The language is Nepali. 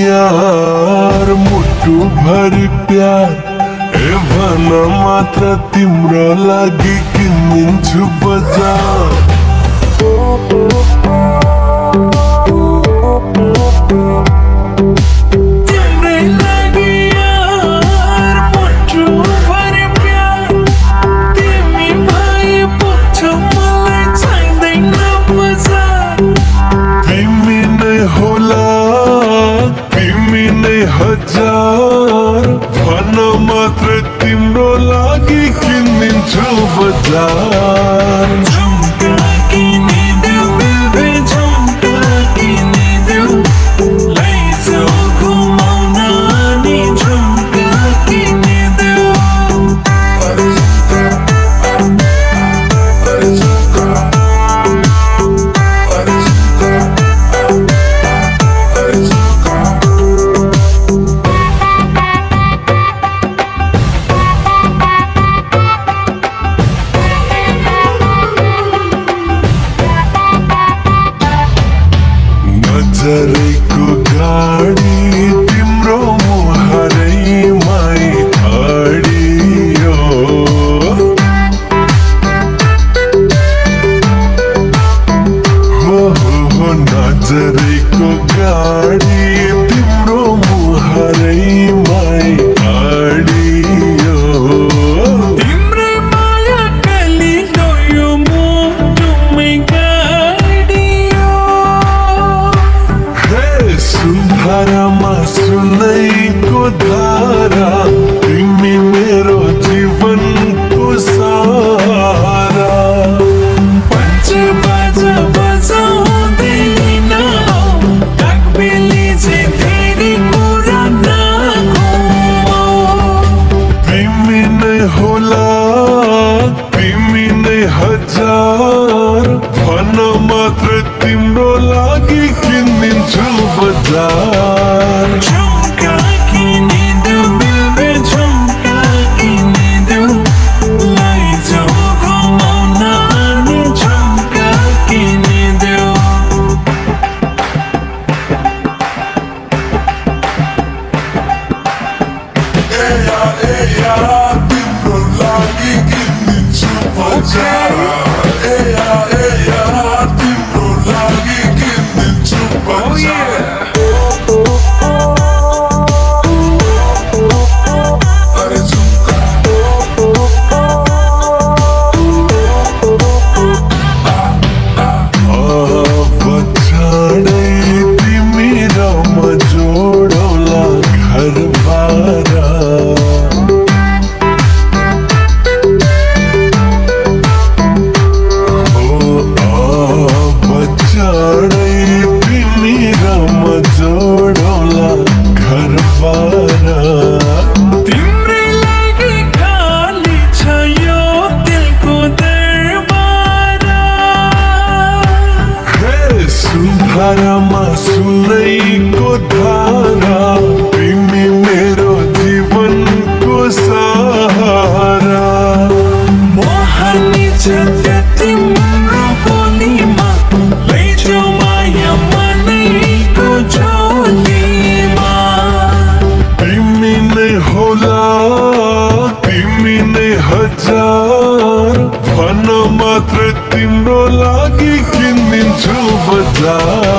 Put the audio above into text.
यार मुट्टू भर प्यार ए भन मात्र तिम्रो लागि किनिन्छु बजार। हजार भन मात्र तिम्रो लागि किनिन्छु बजार। झुम्का किनिदेऊ बेबे झुम्का किनिदेऊ लैजाऊ घुमाउन अनि झुम्का किनिदेऊ। नजरेको गाडी तिम्रो मुहारैमै अडियो। हो नजरेको गाडी तिम्रो मुहारैमै अडियो। तिम्रै माया कलिलो यो मुटुमै गाडियो। सुधारमा सुनैको धारा तिमी मेरो जीवनको सहारा। पञ्च बाजा बजाउँदैन कागबेली चाहिँ फेरि कुरा नघुमाऊ। तिमी नै होला तिमी नै हजार भन मात्र तिम्रो लागि किनिन्छु बजार। झुम्का किनिदेऊ बेबे झुम्का किनिदेऊ लैजाऊ घुमाउन अनि झुम्का किनिदेऊ। तिम्रो लागि किनिन्छु बजार। तिम्रो लागि किनिन्छु बजार। तिमी र म जोडौला घर बारा। तिमी र म जोडौला घर बारा। तिम्रै लागि खाली छ यो दिलको दरबार। सुधारमा सुनैको धारा तिमी मेरो जीवनको सहारा। मोहनी छ तिम्रो बोलीमा लैजाऊ माया मनैको झोलीमा। तिमी नै होला तिमी नै हजार भन मात्र तिम्रो लागि किनिन्छु बजार।